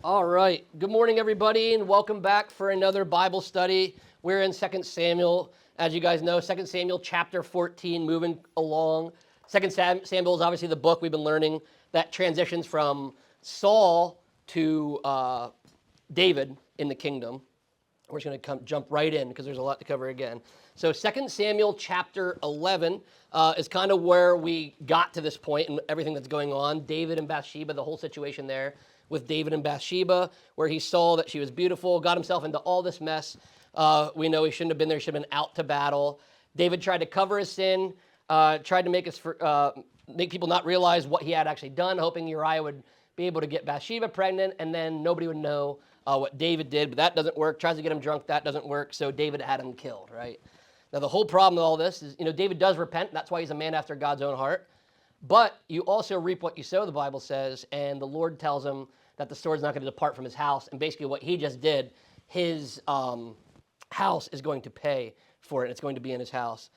All right. Good morning, everybody, and welcome back for another Bible study. We're in 2 Samuel. As you guys know, 2 Samuel chapter 14, moving along. 2 Samuel is obviously the book we've been learning that transitions from Saul to David in the kingdom. We're just going to jump right in because there's a lot to cover again. So 2 Samuel chapter 11 is kind of where we got to this point and everything that's going on. David and Bathsheba, the whole situation there with David and Bathsheba, where he saw that she was beautiful, got himself into all this mess. We know he shouldn't have been there. He should have been out to battle. David tried to cover his sin, tried to make people not realize what he had actually done, hoping Uriah would be able to get Bathsheba pregnant, and then nobody would know what David did, but that doesn't work. Tries to get him drunk, that doesn't work, so David had him killed, right? Now, the whole problem with all this is, David does repent. That's why he's a man after God's own heart. But you also reap what you sow, the Bible says, and the Lord tells him that the sword's not going to depart from his house, and basically what he just did, his house is going to pay for it. It's going to be in his house.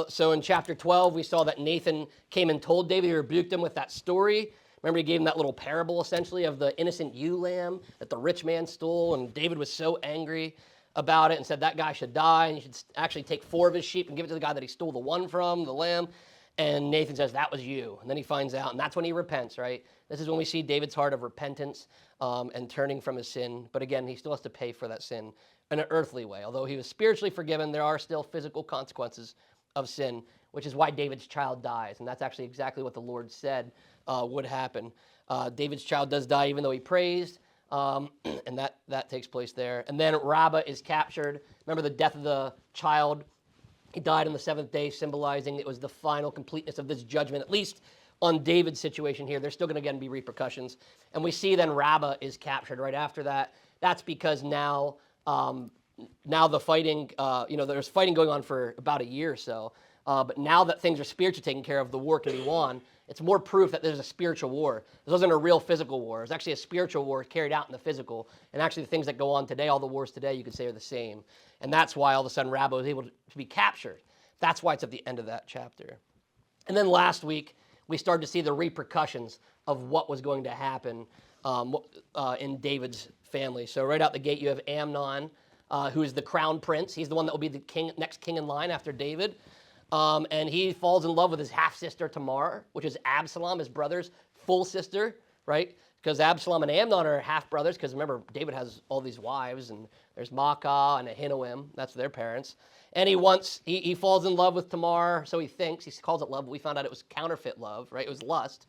So in chapter 12, we saw that Nathan came and told David, he rebuked him with that story. Remember, he gave him that little parable, essentially, of the innocent ewe lamb that the rich man stole, and David was so angry about it and said that guy should die, and he should actually take 4 of his sheep and give it to the guy that he stole the one from, the lamb. And Nathan says, that was you. And then he finds out, and that's when he repents, right? This is when we see David's heart of repentance and turning from his sin. But again, he still has to pay for that sin in an earthly way. Although he was spiritually forgiven, there are still physical consequences of sin, which is why David's child dies. And that's actually exactly what the Lord said would happen. David's child does die even though he praised, and that takes place there. And then Rabbah is captured. Remember the death of the child. He died on the 7th day, symbolizing it was the final completeness of this judgment, at least on David's situation here. There's still going to again be repercussions. And we see then Rabbah is captured right after that. That's because now the fighting, there's fighting going on for about a year or so. But now that things are spiritually taken care of, the war can be won. It's more proof that there's a spiritual war. This wasn't a real physical war. It's actually a spiritual war carried out in the physical. And actually the things that go on today, all the wars today, you could say are the same. And that's why all of a sudden Rabbah was able to be captured. That's why it's at the end of that chapter. And then last week, we started to see the repercussions of what was going to happen in David's family. So right out the gate, you have Amnon, who is the crown prince. He's the one that will be the next king in line after David. And he falls in love with his half-sister Tamar, which is Absalom, his brother's full sister, right? Because Absalom and Amnon are half-brothers, because remember, David has all these wives, and there's Maacah and Ahinoam, that's their parents. And he falls in love with Tamar, so he thinks, he calls it love, but we found out it was counterfeit love, right? It was lust.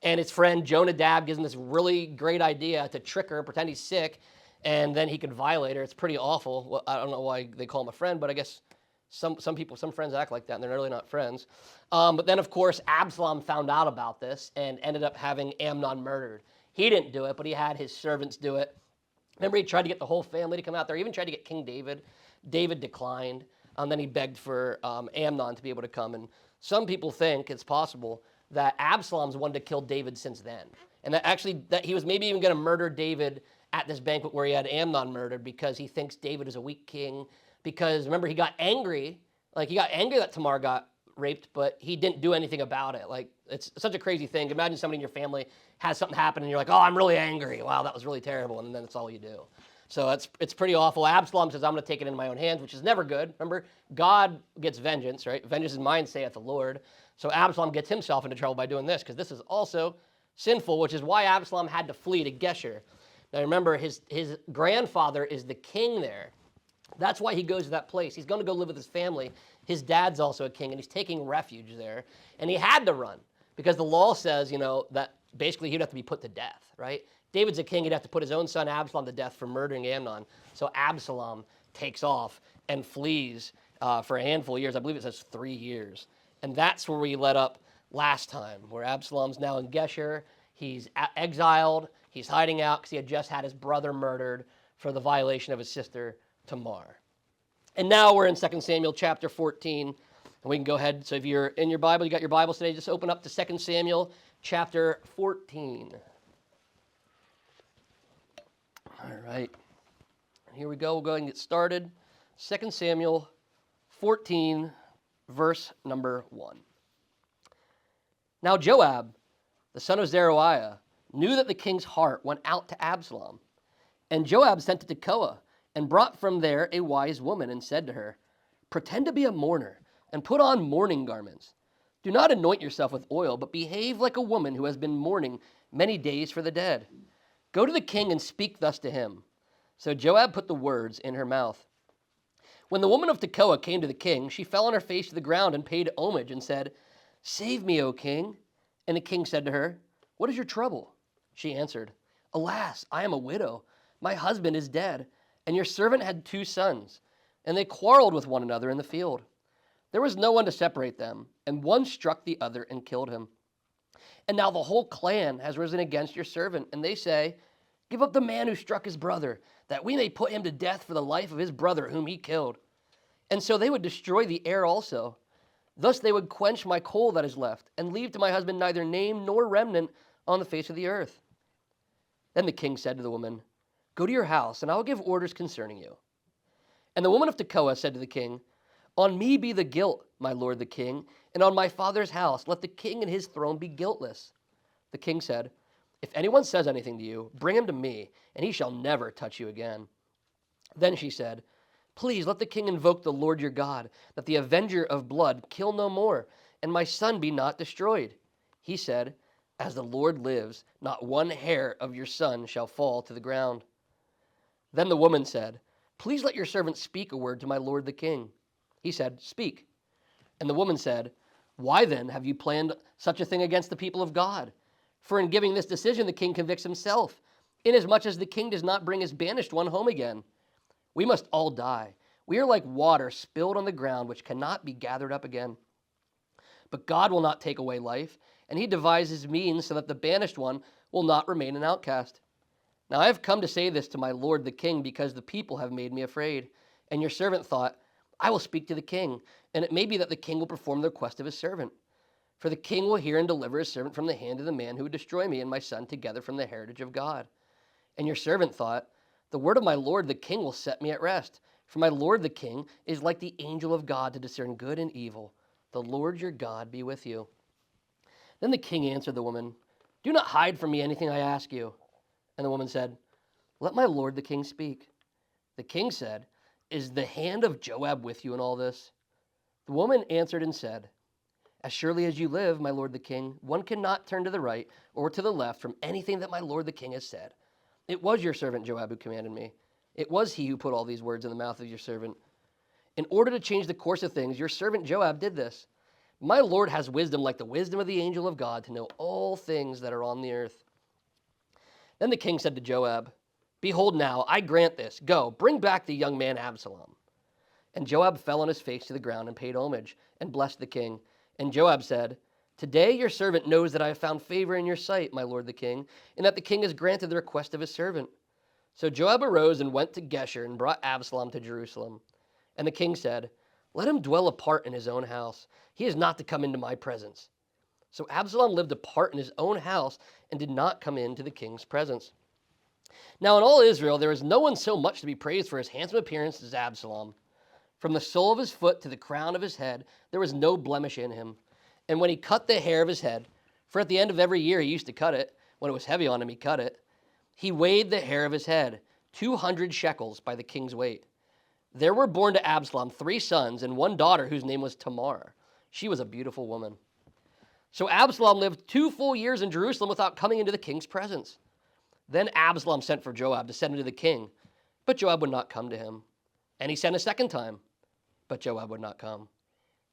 And his friend Jonadab gives him this really great idea to trick her, pretend he's sick, and then he can violate her. It's pretty awful. Well, I don't know why they call him a friend, but I guess some friends act like that, and they're really not friends. But then, of course, Absalom found out about this and ended up having Amnon murdered. He didn't do it, but he had his servants do it. Remember, he tried to get the whole family to come out there. He even tried to get King David. David declined. And then he begged for Amnon to be able to come. And some people think it's possible that Absalom's wanted to kill David since then. And that he was maybe even going to murder David at this banquet where he had Amnon murdered because he thinks David is a weak king. Because remember, he got angry. He got angry that Tamar got raped, but he didn't do anything about it. It's such a crazy thing. Imagine somebody in your family has something happen and you're like, oh, I'm really angry. Wow, that was really terrible. And then that's all you do. So it's pretty awful. Absalom says, I'm going to take it into my own hands, which is never good. Remember, God gets vengeance, right? Vengeance is mine, saith the Lord. So Absalom gets himself into trouble by doing this, because this is also sinful, which is why Absalom had to flee to Geshur. Now remember, his grandfather is the king there. That's why he goes to that place. He's going to go live with his family. His dad's also a king, and he's taking refuge there. And he had to run, because the law says, that basically he'd have to be put to death, right? David's a king. He'd have to put his own son Absalom to death for murdering Amnon. So Absalom takes off and flees for a handful of years. I believe it says 3 years. And that's where we let up last time, where Absalom's now in Geshur. He's exiled. He's hiding out because he had just had his brother murdered for the violation of his sister Tamar. And now we're in 2 Samuel chapter 14. And we can go ahead. So if you're in your Bible, you got your Bibles today, just open up to 2 Samuel chapter 14. All right, here we go. We'll go ahead and get started. 2 Samuel 14, verse number 1. Now Joab, the son of Zeruiah, knew that the king's heart went out to Absalom. And Joab sent to Tekoa and brought from there a wise woman and said to her, "Pretend to be a mourner and put on mourning garments. Do not anoint yourself with oil, but behave like a woman who has been mourning many days for the dead. Go to the king and speak thus to him." So Joab put the words in her mouth. When the woman of Tekoa came to the king, she fell on her face to the ground and paid homage and said, "Save me, O king." And the king said to her, "What is your trouble?" She answered, "Alas, I am a widow. My husband is dead, and your servant had 2 sons, and they quarreled with one another in the field. There was no one to separate them, and one struck the other and killed him. And now the whole clan has risen against your servant, and they say, 'Give up the man who struck his brother, that we may put him to death for the life of his brother whom he killed.' And so they would destroy the heir also. Thus they would quench my coal that is left, and leave to my husband neither name nor remnant on the face of the earth." Then the king said to the woman, "Go to your house, and I will give orders concerning you." And the woman of Tekoa said to the king, "On me be the guilt, my lord the king, and on my father's house let the king and his throne be guiltless." The king said, "If anyone says anything to you, bring him to me, and he shall never touch you again." Then she said, "Please let the king invoke the Lord your God, that the avenger of blood kill no more, and my son be not destroyed." He said, "As the Lord lives, not one hair of your son shall fall to the ground." Then the woman said, "Please let your servant speak a word to my lord the king." He said, "Speak." And the woman said, "Why then have you planned such a thing against the people of God? For in giving this decision, the king convicts himself, inasmuch as the king does not bring his banished one home again. We must all die. We are like water spilled on the ground, which cannot be gathered up again. But God will not take away life, and he devises means so that the banished one will not remain an outcast. Now I have come to say this to my lord the king, because the people have made me afraid. And your servant thought, I will speak to the king, and it may be that the king will perform the request of his servant. For the king will hear and deliver his servant from the hand of the man who would destroy me and my son together from the heritage of God. And your servant thought, the word of my lord the king will set me at rest. For my lord the king is like the angel of God to discern good and evil. The Lord your God be with you." Then the king answered the woman, "Do not hide from me anything I ask you." And the woman said, "Let my lord the king speak." The king said, "Is the hand of Joab with you in all this?" The woman answered and said, "As surely as you live, my lord the king, one cannot turn to the right or to the left from anything that my lord the king has said. It was your servant Joab who commanded me. It was he who put all these words in the mouth of your servant. In order to change the course of things, your servant Joab did this. My Lord has wisdom like the wisdom of the angel of God to know all things that are on the earth." Then the king said to Joab, "Behold now, I grant this. Go, bring back the young man Absalom." And Joab fell on his face to the ground and paid homage and blessed the king. And Joab said, "Today your servant knows that I have found favor in your sight, my lord the king, and that the king has granted the request of his servant." So Joab arose and went to Geshur and brought Absalom to Jerusalem. And the king said, "Let him dwell apart in his own house. He is not to come into my presence." So Absalom lived apart in his own house and did not come into the king's presence. Now in all Israel there is no one so much to be praised for his handsome appearance as Absalom. From the sole of his foot to the crown of his head there was no blemish in him. And when he cut the hair of his head, for at the end of every year he used to cut it, when it was heavy on him he cut it, he weighed the hair of his head, 200 shekels by the king's weight. There were born to Absalom 3 sons and 1 daughter whose name was Tamar. She was a beautiful woman. So Absalom lived 2 full years in Jerusalem without coming into the king's presence. Then Absalom sent for Joab to send him to the king, but Joab would not come to him. And he sent a second time, but Joab would not come.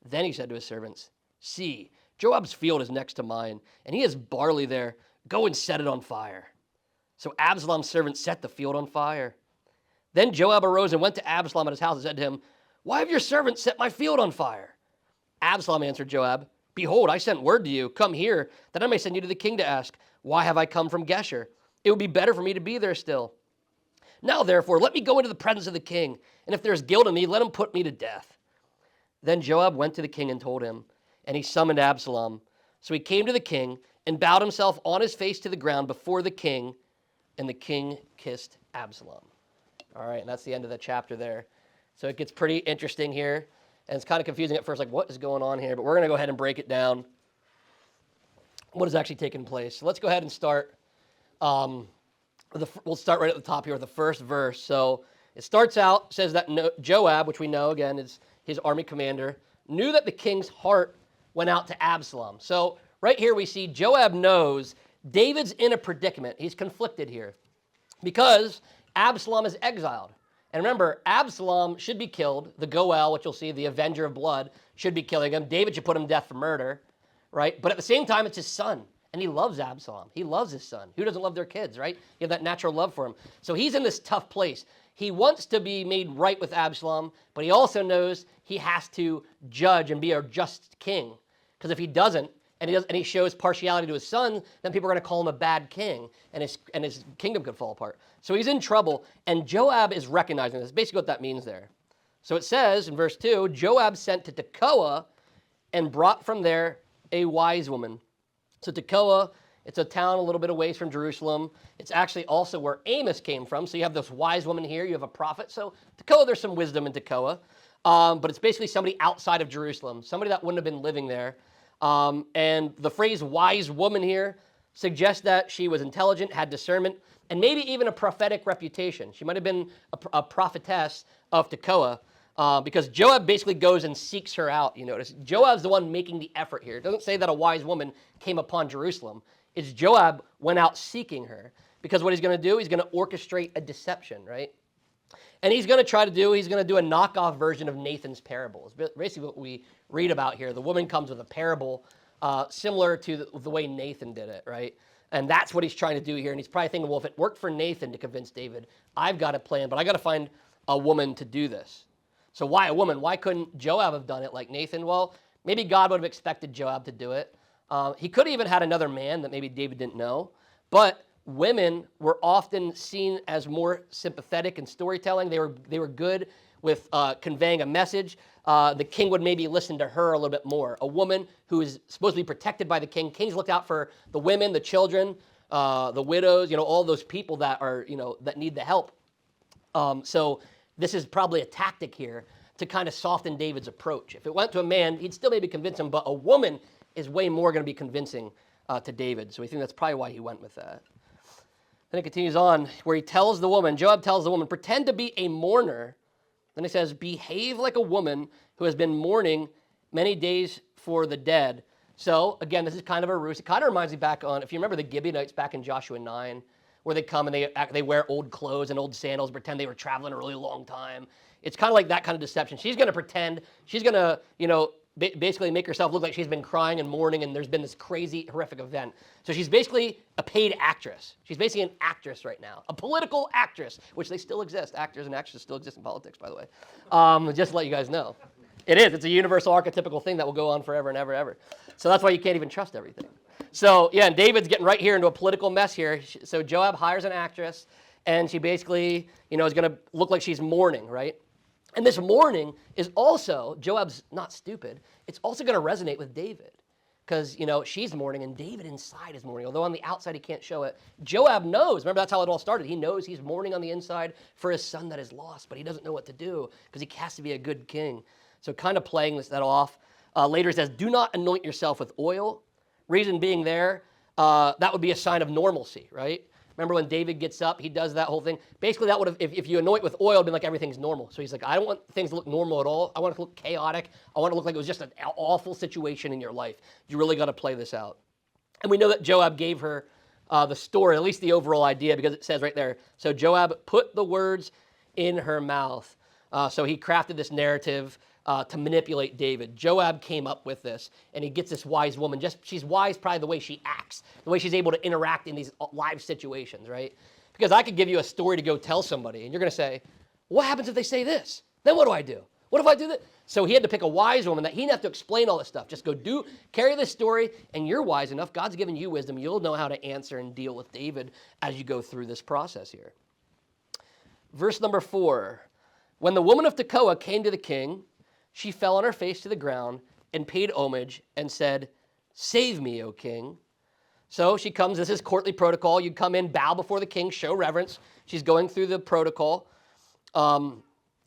Then he said to his servants, "See, Joab's field is next to mine, and he has barley there. Go and set it on fire." So Absalom's servants set the field on fire. Then Joab arose and went to Absalom at his house and said to him, "Why have your servants set my field on fire?" Absalom answered Joab, "Behold, I sent word to you, come here, that I may send you to the king to ask, why have I come from Geshur? It would be better for me to be there still. Now, therefore, let me go into the presence of the king, and if there is guilt in me, let him put me to death." Then Joab went to the king and told him, and he summoned Absalom. So he came to the king and bowed himself on his face to the ground before the king, and the king kissed Absalom. All right, and that's the end of the chapter there. So it gets pretty interesting here, and it's kind of confusing at first, like what is going on here? But we're going to go ahead and break it down. What is actually taking place? So let's go ahead and start We'll start right at the top here with the first verse. So it starts out, says that Joab, which we know again is his army commander, knew that the king's heart went out to Absalom. So right here we see Joab knows David's in a predicament. He's conflicted here because Absalom is exiled. And remember, Absalom should be killed. The Goel, which you'll see, the avenger of blood, should be killing him. David should put him to death for murder, right? But at the same time, it's his son. And he loves Absalom. He loves his son. Who doesn't love their kids, right? You have that natural love for him. So he's in this tough place. He wants to be made right with Absalom, but he also knows he has to judge and be a just king. Because if he doesn't, and he shows partiality to his son, then people are going to call him a bad king, and his kingdom could fall apart. So he's in trouble, and Joab is recognizing this. Basically what that means there. So it says in verse 2, Joab sent to Tekoa and brought from there a wise woman. So Tekoa, it's a town a little bit away from Jerusalem. It's actually also where Amos came from. So you have this wise woman here. You have a prophet. So Tekoa, there's some wisdom in Tekoa. But it's basically somebody outside of Jerusalem, somebody that wouldn't have been living there. And the phrase wise woman here suggests that she was intelligent, had discernment, and maybe even a prophetic reputation. She might have been a prophetess of Tekoa. Because Joab basically goes and seeks her out, you notice. Joab's the one making the effort here. It doesn't say that a wise woman came upon Jerusalem. It's Joab went out seeking her. Because what he's going to do, he's going to orchestrate a deception, right? And he's going to do a knockoff version of Nathan's parable. It's basically what we read about here. The woman comes with a parable similar to the way Nathan did it, right? And that's what he's trying to do here. And he's probably thinking, well, if it worked for Nathan to convince David, I've got a plan, but I got to find a woman to do this. So why a woman? Why couldn't Joab have done it like Nathan? Well, maybe God would have expected Joab to do it. He could have even had another man that maybe David didn't know. But women were often seen as more sympathetic in storytelling. They were good with conveying a message. The king would maybe listen to her a little bit more. A woman who is supposed to be protected by the king. Kings looked out for the women, the children, the widows, all those people that are, that need the help. So this is probably a tactic here to kind of soften David's approach. If it went to a man, he'd still maybe convince him, but a woman is way more going to be convincing to David. So we think that's probably why he went with that. Then it continues on where Joab tells the woman, pretend to be a mourner. Then he says, behave like a woman who has been mourning many days for the dead. So again, this is kind of a ruse. It kind of reminds me back on, if you remember the Gibeonites back in Joshua 9, where they come and they wear old clothes and old sandals, pretend they were traveling a really long time. It's kind of like that kind of deception. She's going to pretend, she's going to, basically make herself look like she's been crying and mourning and there's been this crazy, horrific event. So she's basically a paid actress. She's basically an actress right now, a political actress, which they still exist. Actors and actresses still exist in politics, by the way. Just to let you guys know. It is. It's a universal archetypical thing that will go on forever and ever and ever. So that's why you can't even trust everything. So, yeah, and David's getting right here into a political mess here. So Joab hires an actress, and she basically, is going to look like she's mourning, right? And this mourning is also, Joab's not stupid, it's also going to resonate with David. Because, she's mourning, and David inside is mourning. Although on the outside he can't show it. Joab knows. Remember, that's how it all started. He knows he's mourning on the inside for his son that is lost, but he doesn't know what to do because he has to be a good king. So kind of playing that off. Later he says, do not anoint yourself with oil. Reason being there, that would be a sign of normalcy, right? Remember when David gets up, he does that whole thing. Basically, that would have, if you anoint with oil, it'd been like everything's normal. So he's like, I don't want things to look normal at all. I want it to look chaotic. I want it to look like it was just an awful situation in your life. You really got to play this out. And we know that Joab gave her the story, at least the overall idea, because it says right there, so Joab put the words in her mouth. So he crafted this narrative to manipulate David. Joab came up with this, and he gets this wise woman. She's wise probably the way she acts, the way she's able to interact in these live situations, right? Because I could give you a story to go tell somebody, and you're going to say, what happens if they say this? Then what do I do? What if I do that? So he had to pick a wise woman that he didn't have to explain all this stuff. Just carry this story, and you're wise enough. God's given you wisdom. You'll know how to answer and deal with David as you go through this process here. Verse number 4. When the woman of Tekoa came to the king, she fell on her face to the ground and paid homage and said, save me, O king. So she comes. This is courtly protocol. You come in, bow before the king, show reverence. She's going through the protocol.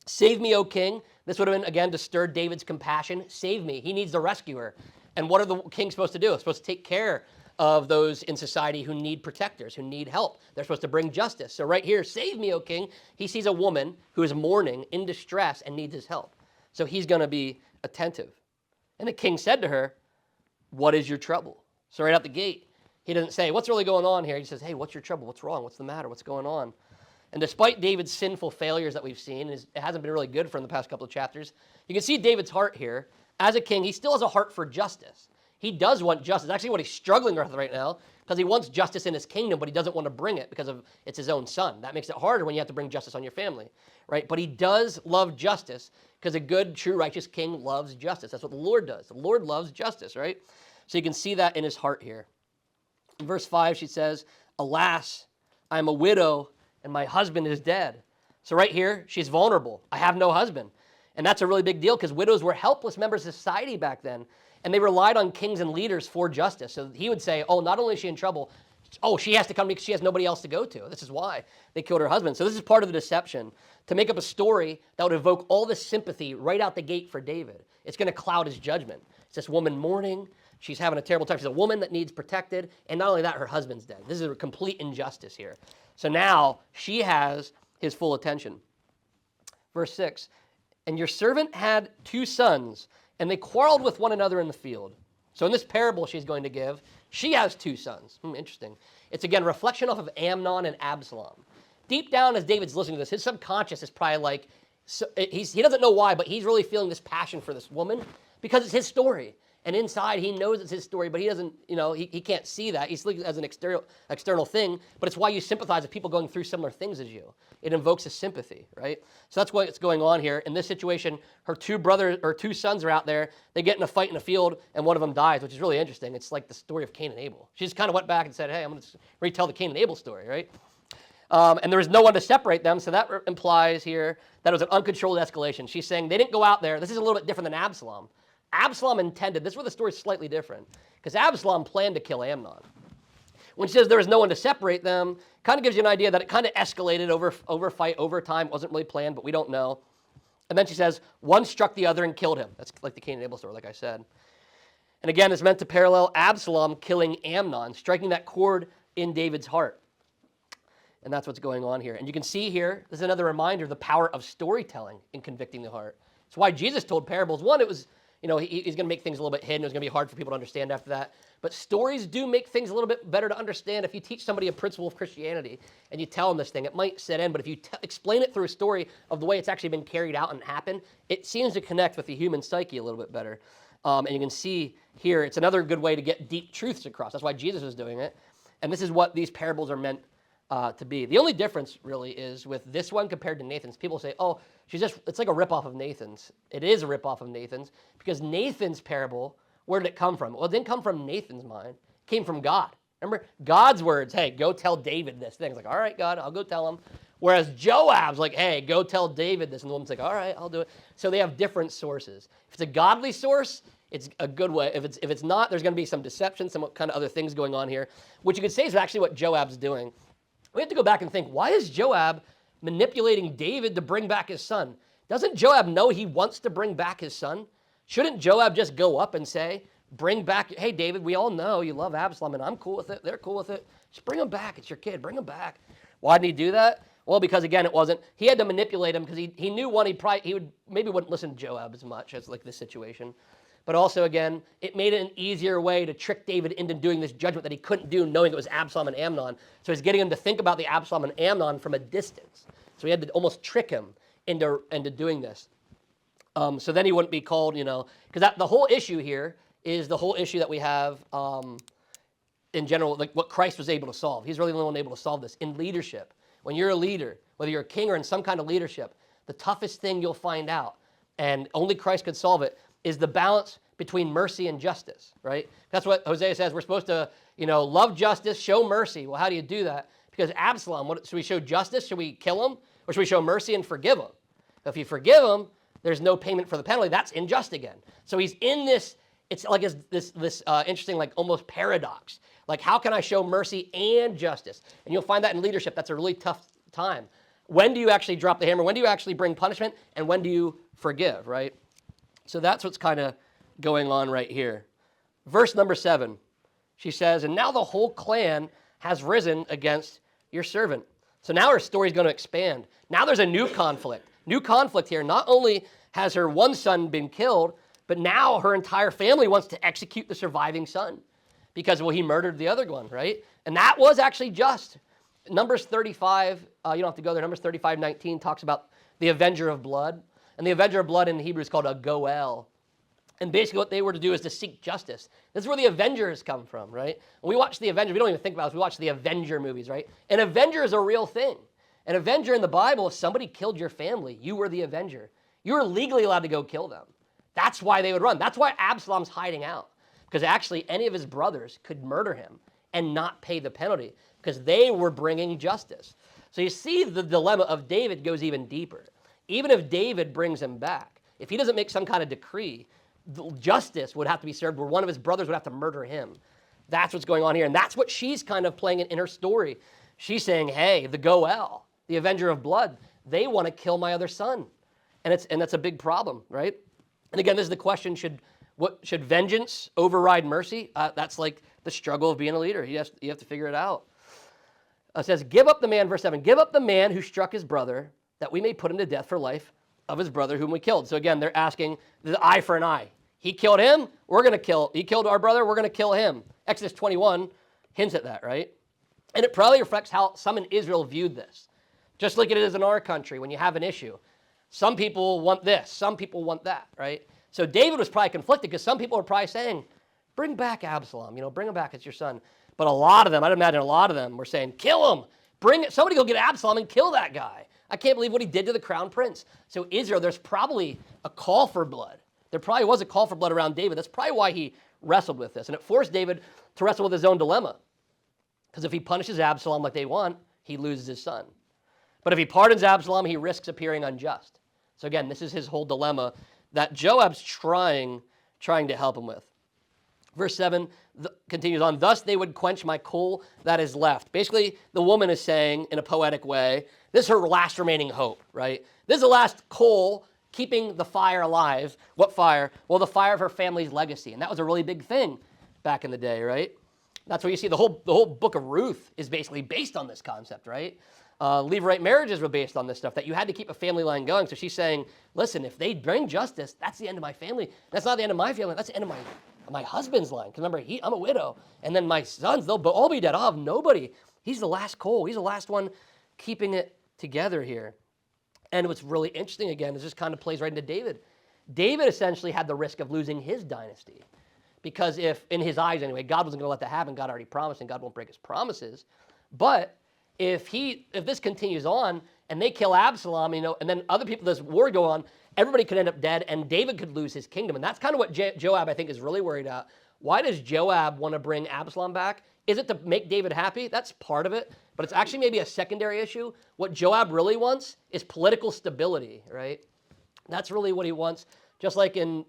Save me, O king. This would have been, again, to stir David's compassion. Save me. He needs to rescue her. And what are the kings supposed to do? They're supposed to take care of those in society who need protectors, who need help. They're supposed to bring justice. So right here, save me, O king. He sees a woman who is mourning, in distress, and needs his help. So he's going to be attentive. And the king said to her, what is your trouble? So right out the gate, he doesn't say, what's really going on here? He says, hey, what's your trouble? What's wrong? What's the matter? What's going on? And despite David's sinful failures that we've seen, it hasn't been really good for him the past couple of chapters, you can see David's heart here. As a king, he still has a heart for justice. He does want justice. Actually, what he's struggling with right now, because he wants justice in his kingdom, but he doesn't want to bring it because it's his own son. That makes it harder when you have to bring justice on your family, right? But he does love justice because a good, true, righteous king loves justice. That's what the Lord does. The Lord loves justice, right? So you can see that in his heart here. In verse 5, she says, alas, I am a widow and my husband is dead. So right here, she's vulnerable. I have no husband. And that's a really big deal because widows were helpless members of society back then. And they relied on kings and leaders for justice. So he would say, oh, not only is she in trouble, oh, she has to come because she has nobody else to go to. This is why they killed her husband. So this is part of the deception, to make up a story that would evoke all this sympathy right out the gate for David. It's going to cloud his judgment. It's this woman mourning. She's having a terrible time. She's a woman that needs protected. And not only that, her husband's dead. This is a complete injustice here. So now she has his full attention. Verse 6, and your servant had 2 sons, and they quarreled with one another in the field. So in this parable she's going to give, she has 2 sons. Interesting. It's, again, reflection off of Amnon and Absalom. Deep down, as David's listening to this, his subconscious is probably like, he doesn't know why, but he's really feeling this passion for this woman because it's his story. And inside, he knows it's his story, but he doesn't, he can't see that. He's looking as an external thing, but it's why you sympathize with people going through similar things as you. It invokes a sympathy, right? So that's what's going on here. In this situation, her 2 sons are out there. They get in a fight in a field, and one of them dies, which is really interesting. It's like the story of Cain and Abel. She just kind of went back and said, hey, I'm going to retell the Cain and Abel story, right? And there was no one to separate them, so that implies here that it was an uncontrolled escalation. She's saying they didn't go out there. This is a little bit different than Absalom. Absalom intended, this is where the story is slightly different, because Absalom planned to kill Amnon. When she says there was no one to separate them, kind of gives you an idea that it kind of escalated over fight, over time. It wasn't really planned, but we don't know. And then she says, one struck the other and killed him. That's like the Cain and Abel story, like I said. And again, it's meant to parallel Absalom killing Amnon, striking that chord in David's heart. And that's what's going on here. And you can see here, this is another reminder of the power of storytelling in convicting the heart. It's why Jesus told parables. One, it was, he's going to make things a little bit hidden. It was going to be hard for people to understand after that. But stories do make things a little bit better to understand. If you teach somebody a principle of Christianity and you tell them this thing, it might set in. But if you explain it through a story of the way it's actually been carried out and happened, it seems to connect with the human psyche a little bit better. And you can see here, it's another good way to get deep truths across. That's why Jesus was doing it. And this is what these parables are meant to be. The only difference really is with this one compared to Nathan's. People say, oh, it's like a ripoff of Nathan's. It is a ripoff of Nathan's because Nathan's parable, where did it come from? Well, it didn't come from Nathan's mind. It came from God. Remember, God's words, hey, go tell David this thing. It's like, all right, God, I'll go tell him. Whereas Joab's like, hey, go tell David this. And the woman's like, all right, I'll do it. So they have different sources. If it's a godly source, it's a good way. If it's not, there's going to be some deception, some kind of other things going on here, which you could say is actually what Joab's doing. We have to go back and think, why is Joab manipulating David to bring back his son? Doesn't Joab know he wants to bring back his son? Shouldn't Joab just go up and say, bring back, hey, David, we all know you love Absalom, and I'm cool with it. They're cool with it. Just bring him back. It's your kid. Bring him back. Why did he do that? Well, because, again, he had to manipulate him because he knew maybe wouldn't listen to Joab as much as like this situation. But also, again, it made it an easier way to trick David into doing this judgment that he couldn't do, knowing it was Absalom and Amnon. So he's getting him to think about the Absalom and Amnon from a distance. So he had to almost trick him into doing this. So then he wouldn't be called, because the whole issue here is the whole issue that we have in general, like what Christ was able to solve. He's really the only one able to solve this. In leadership, when you're a leader, whether you're a king or in some kind of leadership, the toughest thing you'll find out, and only Christ could solve it, is the balance between mercy and justice, right? That's what Hosea says. We're supposed to, love justice, show mercy. Well, how do you do that? Because Absalom, should we show justice? Should we kill him? Or should we show mercy and forgive him? If you forgive him, there's no payment for the penalty. That's unjust again. So he's in this, it's like this interesting, like almost paradox. Like, how can I show mercy and justice? And you'll find that in leadership, that's a really tough time. When do you actually drop the hammer? When do you actually bring punishment? And when do you forgive, right? So that's what's kind of going on right here. Verse number 7, she says, and now the whole clan has risen against your servant. So now her story is going to expand. Now there's a new conflict. New conflict here. Not only has her one son been killed, but now her entire family wants to execute the surviving son because, well, he murdered the other one, right? And that was actually just. Numbers 35, you don't have to go there. Numbers 35:19 talks about the avenger of blood. And the avenger of blood in Hebrew is called a goel. And basically what they were to do is to seek justice. This is where the Avengers come from, right? When we watch the Avengers, we don't even think about this. We watch the Avenger movies, right? An Avenger is a real thing. An Avenger in the Bible, if somebody killed your family, you were the Avenger. You were legally allowed to go kill them. That's why they would run. That's why Absalom's hiding out. Because actually any of his brothers could murder him and not pay the penalty because they were bringing justice. So you see the dilemma of David goes even deeper. Even if David brings him back, if he doesn't make some kind of decree, justice would have to be served where one of his brothers would have to murder him. That's what's going on here. And that's what she's kind of playing in her story. She's saying, hey, the Goel, the avenger of blood, they want to kill my other son. And that's a big problem, right? And again, this is the question, should vengeance override mercy? That's like the struggle of being a leader. You have to figure it out. It says, give up the man, verse 7, give up the man who struck his brother, that we may put him to death for life of his brother whom we killed. So again, they're asking the eye for an eye. He killed him, he killed our brother, we're going to kill him. Exodus 21 hints at that, right? And it probably reflects how some in Israel viewed this. Just like it is in our country when you have an issue. Some people want this, some people want that, right? So David was probably conflicted because some people were probably saying, bring back Absalom, bring him back, it's your son. But a lot of them, I'd imagine a lot of them were saying, kill him, somebody go get Absalom and kill that guy. I can't believe what he did to the crown prince. So Israel, there's probably a call for blood. There probably was a call for blood around David. That's probably why he wrestled with this. And it forced David to wrestle with his own dilemma. Because if he punishes Absalom like they want, he loses his son. But if he pardons Absalom, he risks appearing unjust. So again, this is his whole dilemma that Joab's trying to help him with. Verse 7 continues on, thus they would quench my coal that is left. Basically, the woman is saying in a poetic way, this is her last remaining hope, right? This is the last coal keeping the fire alive. What fire? Well, the fire of her family's legacy. And that was a really big thing back in the day, right? That's where you see the whole book of Ruth is basically based on this concept, right? Levirate marriages were based on this stuff, that you had to keep a family line going. So she's saying, listen, if they bring justice, that's the end of my family. That's not the end of my family. That's the end of my husband's line. Because remember, I'm a widow. And then my sons, they'll all be dead. I'll have nobody. He's the last coal. He's the last one keeping it together here. And what's really interesting, again, is this kind of plays right into David. David essentially had the risk of losing his dynasty. Because if, in his eyes anyway, God wasn't going to let that happen. God already promised, and God won't break his promises. But if this continues on, and they kill Absalom, and then other people, this war go on, everybody could end up dead, and David could lose his kingdom. And that's kind of what Joab, I think, is really worried about. Why does Joab want to bring Absalom back? Is it to make David happy? That's part of it. But it's actually maybe a secondary issue. What Joab really wants is political stability, right? That's really what he wants. Just like in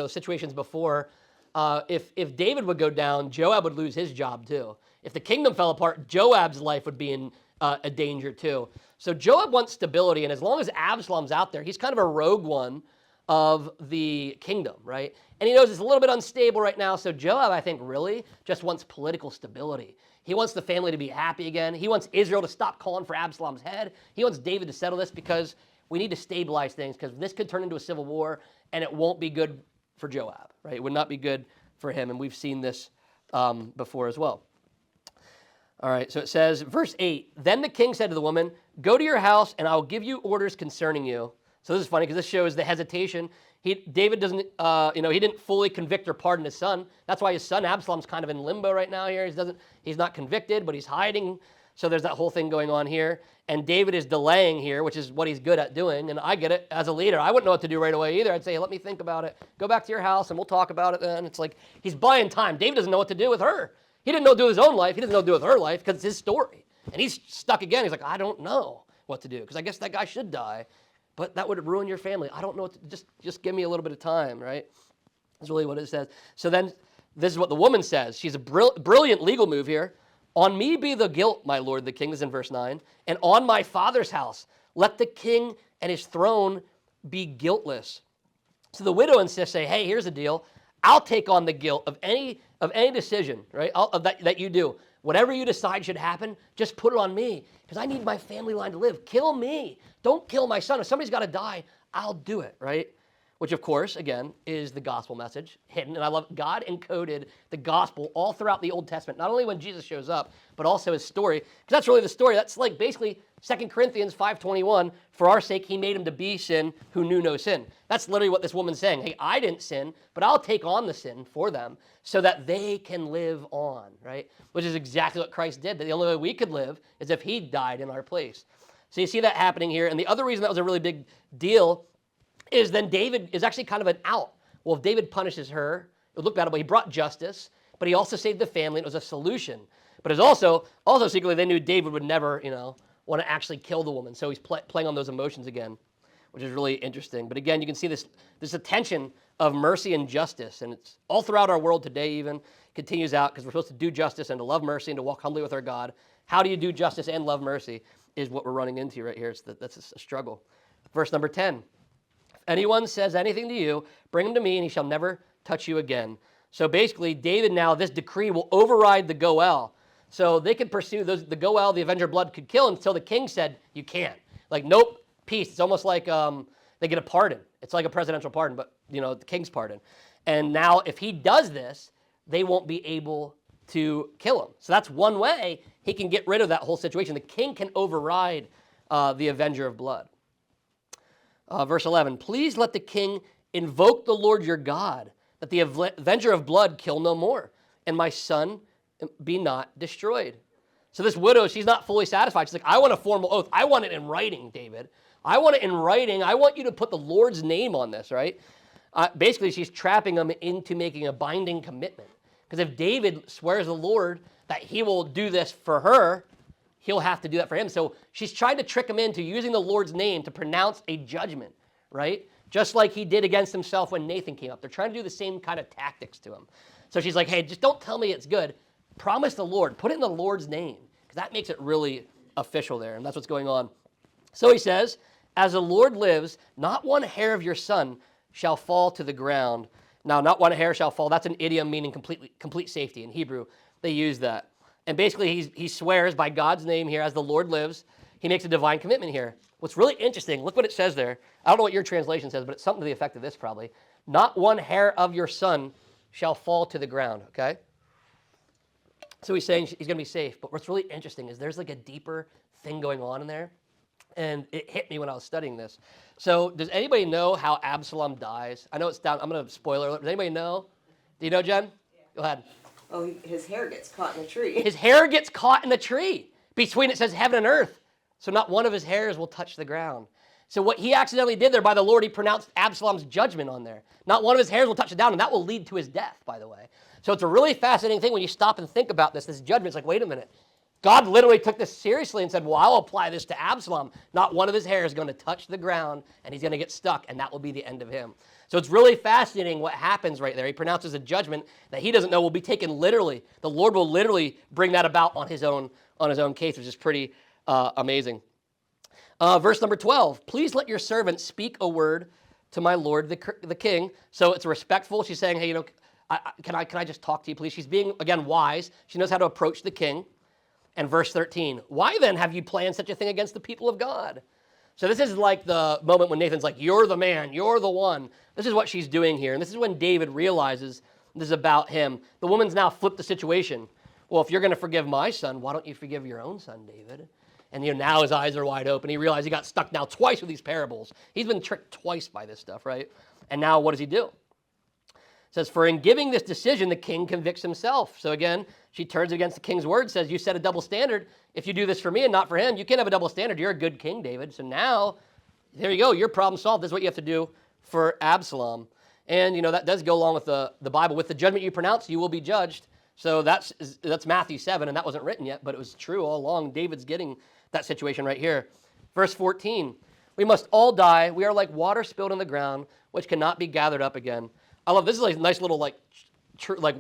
situations before, if David would go down, Joab would lose his job too. If the kingdom fell apart, Joab's life would be in a danger too. So Joab wants stability, and as long as Absalom's out there, he's kind of a rogue one of the kingdom, right? And he knows it's a little bit unstable right now, so Joab, I think, really just wants political stability. He wants the family to be happy again. He wants Israel to stop calling for Absalom's head. He wants David to settle this because we need to stabilize things, because this could turn into a civil war, and it won't be good for Joab, right? It would not be good for him, and we've seen this before as well. All right, so it says, verse 8, then the king said to the woman, go to your house, and I will give you orders concerning you. So this is funny because this shows the hesitation. David doesn't, he didn't fully convict or pardon his son. That's why his son Absalom's kind of in limbo right now here. He's not convicted, but he's hiding. So there's that whole thing going on here. And David is delaying here, which is what he's good at doing. And I get it as a leader. I wouldn't know what to do right away either. I'd say, let me think about it. Go back to your house and we'll talk about it then. It's like he's buying time. David doesn't know what to do with her. He didn't know what to do with his own life. He doesn't know what to do with her life because it's his story. And he's stuck again. He's like, I don't know what to do because I guess that guy should die. But that would ruin your family. I don't know what to, just give me a little bit of time, right? That's really what it says. So then this is what the woman says. She's a brilliant legal move here. On me be the guilt, my lord, the king, is in verse 9, and on my father's house, let the king and his throne be guiltless. So the widow insists, say, hey, here's the deal. I'll take on the guilt of any decision, right? That you do. Whatever you decide should happen, just put it on me because I need my family line to live. Kill me. Don't kill my son. If somebody's got to die, I'll do it, right? Which, of course, again, is the gospel message hidden. And I love God encoded the gospel all throughout the Old Testament, not only when Jesus shows up, but also his story. Because that's really the story. That's like basically 2 Corinthians 5:21. For our sake, he made him to be sin who knew no sin. That's literally what this woman's saying. Hey, I didn't sin, but I'll take on the sin for them so that they can live on, right? Which is exactly what Christ did. That the only way we could live is if he died in our place. So you see that happening here. And the other reason that was a really big deal is then David is actually kind of an out. Well, if David punishes her, it would look bad, but he brought justice, but he also saved the family, and it was a solution. But it's also secretly they knew David would never, want to actually kill the woman. So he's playing on those emotions again, which is really interesting. But again, you can see this tension of mercy and justice, and it's all throughout our world today even, continues out because we're supposed to do justice and to love mercy and to walk humbly with our God. How do you do justice and love mercy is what we're running into right here. That's a struggle. Verse number 10. If anyone says anything to you, bring him to me, and he shall never touch you again. So basically, David now, this decree will override the Goel. So they could pursue the Goel, the Avenger of Blood, could kill until the king said, you can't. Like, nope, peace. It's almost like they get a pardon. It's like a presidential pardon, but, the king's pardon. And now, if he does this, they won't be able to kill him. So that's one way he can get rid of that whole situation. The king can override the Avenger of Blood. Verse 11, please let the king invoke the Lord your God, that the avenger of blood kill no more, and my son be not destroyed. So this widow, she's not fully satisfied. She's like, I want a formal oath. I want it in writing, David. I want it in writing. I want you to put the Lord's name on this, right? Basically, she's trapping him into making a binding commitment. Because if David swears to the Lord that he will do this for her, he'll have to do that for him. So she's trying to trick him into using the Lord's name to pronounce a judgment, right? Just like he did against himself when Nathan came up. They're trying to do the same kind of tactics to him. So she's like, hey, just don't tell me it's good. Promise the Lord. Put it in the Lord's name, because that makes it really official there, and that's what's going on. So he says, as the Lord lives, not one hair of your son shall fall to the ground. Now, not one hair shall fall. That's an idiom meaning complete safety. In Hebrew, they use that. And basically, he swears by God's name here, as the Lord lives. He makes a divine commitment here. What's really interesting, look what it says there. I don't know what your translation says, but it's something to the effect of this probably. Not one hair of your son shall fall to the ground, okay? So he's saying he's going to be safe. But what's really interesting is there's like a deeper thing going on in there. And it hit me when I was studying this. So does anybody know how Absalom dies? I know it's down. I'm going to spoiler alert. Does anybody know? Do you know, Jen? Yeah. Go ahead. Oh, his hair gets caught in a tree. His hair gets caught in the tree. Between it says heaven and earth. So not one of his hairs will touch the ground. So what he accidentally did there by the Lord, he pronounced Absalom's judgment on there. Not one of his hairs will touch the ground, and that will lead to his death, by the way. So it's a really fascinating thing when you stop and think about this judgment. It's like, wait a minute. God literally took this seriously and said, well, I'll apply this to Absalom. Not one of his hairs is going to touch the ground, and he's going to get stuck, and that will be the end of him. So it's really fascinating what happens right there. He pronounces a judgment that he doesn't know will be taken literally. The Lord will literally bring that about on his own case, which is pretty amazing. Verse number 12, please let your servant speak a word to my lord the king. So it's respectful. She's saying, hey, can I just talk to you, please? She's being, again, wise. She knows how to approach the king. And verse 13, why then have you planned such a thing against the people of God? So this is like the moment when Nathan's like, you're the man, you're the one. This is what she's doing here. And this is when David realizes this is about him. The woman's now flipped the situation. Well, if you're going to forgive my son, why don't you forgive your own son, David? And now his eyes are wide open. He realized he got stuck now twice with these parables. He's been tricked twice by this stuff, right? And now what does he do? It says, for in giving this decision, the king convicts himself. So again, she turns against the king's word, says, you set a double standard. If you do this for me and not for him, you can't have a double standard. You're a good king, David. So now, here you go. Your problem solved. This is what you have to do for Absalom. And, that does go along with the Bible. With the judgment you pronounce, you will be judged. So that's Matthew 7, and that wasn't written yet, but it was true all along. David's getting that situation right here. Verse 14, we must all die. We are like water spilled on the ground, which cannot be gathered up again. I love this. Is like a nice little like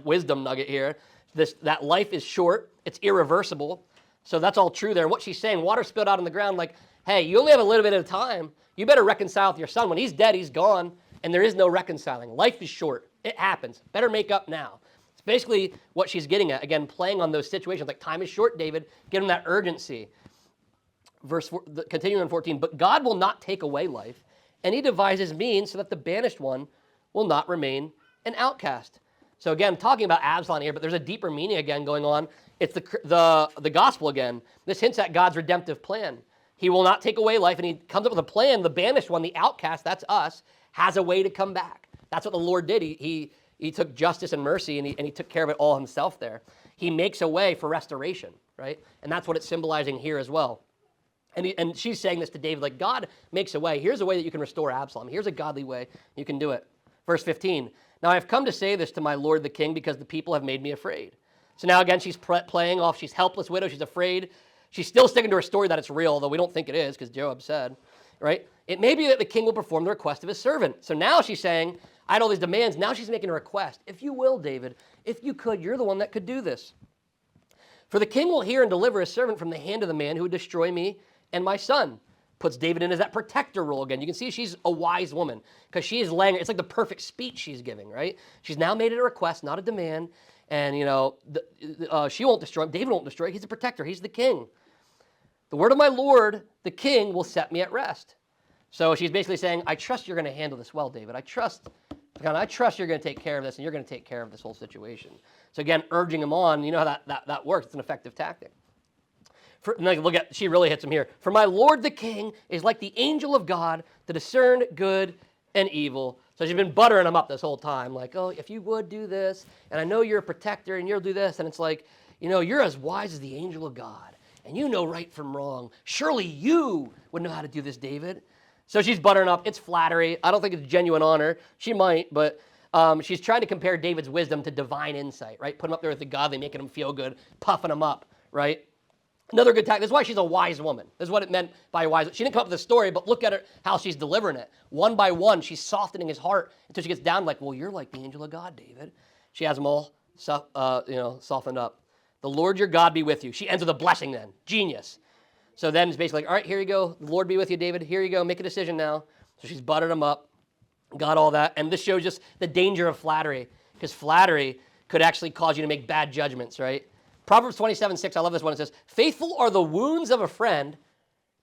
wisdom nugget here. That life is short. It's irreversible. So that's all true there. And what she's saying, water spilled out on the ground, like, hey, you only have a little bit of time. You better reconcile with your son. When he's dead, he's gone. and there is no reconciling. Life is short. It happens. Better make up now. It's basically what she's getting at. Again, playing on those situations. Like, time is short, David. Give him that urgency. Continuing on 14. But God will not take away life, and he devises means so that the banished one will not remain an outcast. So again, talking about Absalom here, but there's a deeper meaning again going on. It's the gospel again. This hints at God's redemptive plan. He will not take away life, and he comes up with a plan. The banished one, the outcast, that's us, has a way to come back. That's what the Lord did. He took justice and mercy, and he took care of it all himself there. He makes a way for restoration, right? And that's what it's symbolizing here as well. And she's saying this to David, like, God makes a way. Here's a way that you can restore Absalom. Here's a godly way. You can do it. Verse 15. Now I have come to say this to my lord the king because the people have made me afraid. So now again, she's playing off. She's helpless widow. She's afraid. She's still sticking to her story that it's real, though we don't think it is because Joab said, right? It may be that the king will perform the request of his servant. So now she's saying, I had all these demands. Now she's making a request. If you will, David, if you could, you're the one that could do this. For the king will hear and deliver his servant from the hand of the man who would destroy me and my son. Puts David in as that protector role again. You can see she's a wise woman because she is laying, it's like the perfect speech she's giving, right? She's now made it a request, not a demand. And, she won't destroy him. David won't destroy him. He's a protector. He's the king. The word of my Lord, the king, will set me at rest. So she's basically saying, I trust you're going to handle this well, David. I trust you're going to take care of this, and you're going to take care of this whole situation. So again, urging him on, you know how that works. It's an effective tactic. She really hits him here. For my Lord the king is like the angel of God to discern good and evil. So she's been buttering him up this whole time. Like, oh, if you would do this, and I know you're a protector, and you'll do this. And it's like, you're as wise as the angel of God, and you know right from wrong. Surely you would know how to do this, David. So she's buttering up. It's flattery. I don't think it's genuine honor. She might, but she's trying to compare David's wisdom to divine insight, right? Put him up there with the godly, making him feel good, puffing him up, right? Another good tactic. This is why she's a wise woman. This is what it meant by wise. She didn't come up with a story, but look at her, how she's delivering it. One by one, she's softening his heart until she gets down like, well, you're like the angel of God, David. She has them all softened up. The Lord your God be with you. She ends with a blessing then. Genius. So then it's basically like, all right, here you go. The Lord be with you, David. Here you go. Make a decision now. So she's buttered him up, got all that. And this shows just the danger of flattery, because flattery could actually cause you to make bad judgments, right? Proverbs 27:6, I love this one. It says, faithful are the wounds of a friend,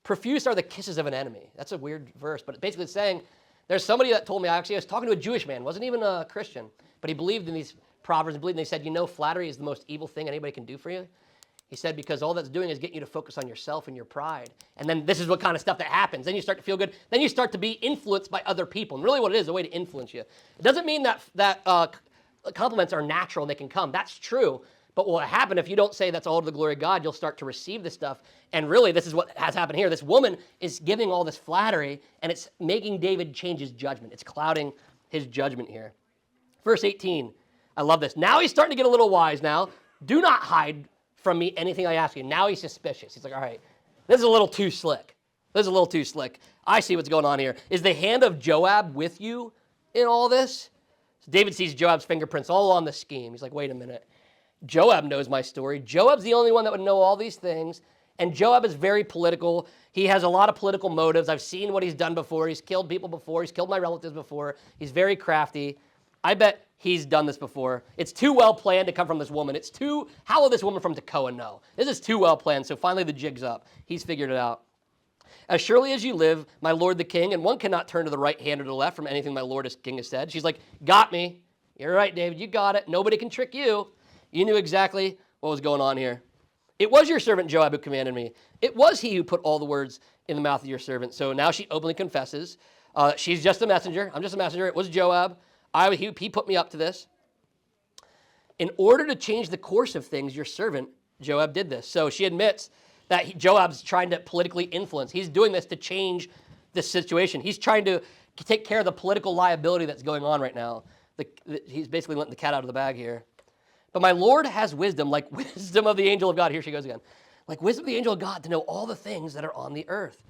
profuse are the kisses of an enemy. That's a weird verse, but basically it's saying, there's somebody that told me, I was talking to a Jewish man, wasn't even a Christian, but he believed in these Proverbs and they said, flattery is the most evil thing anybody can do for you. He said, because all that's doing is getting you to focus on yourself and your pride. And then this is what kind of stuff that happens. Then you start to feel good. Then you start to be influenced by other people. And really what it is, a way to influence you. It doesn't mean that compliments are natural and they can come. That's true. But what will happen if you don't say that's all to the glory of God, you'll start to receive this stuff. And really, this is what has happened here. This woman is giving all this flattery, and it's making David change his judgment. It's clouding his judgment here. Verse 18, I love this. Now he's starting to get a little wise now. Do not hide from me anything I ask you. Now he's suspicious. He's like, all right, this is a little too slick. This is a little too slick. I see what's going on here. Is the hand of Joab with you in all this? So David sees Joab's fingerprints all on the scheme. He's like, wait a minute. Joab knows my story. Joab's the only one that would know all these things. And Joab is very political. He has a lot of political motives. I've seen what he's done before. He's killed people before. He's killed my relatives before. He's very crafty. I bet he's done this before. It's too well planned to come from this woman. How will this woman from Tekoa know? This is too well planned. So finally the jig's up. He's figured it out. As surely as you live, my lord the king, and one cannot turn to the right hand or to the left from anything my lord king has said. She's like, got me. You're right, David. You got it. Nobody can trick you. You knew exactly what was going on here. It was your servant Joab who commanded me. It was he who put all the words in the mouth of your servant. So now she openly confesses. She's just a messenger. I'm just a messenger. It was Joab. He put me up to this. In order to change the course of things, your servant Joab did this. So she admits that Joab's trying to politically influence. He's doing this to change this situation. He's trying to take care of the political liability that's going on right now. He's basically letting the cat out of the bag here. But my Lord has wisdom, like wisdom of the angel of God. Here she goes again. Like wisdom of the angel of God to know all the things that are on the earth.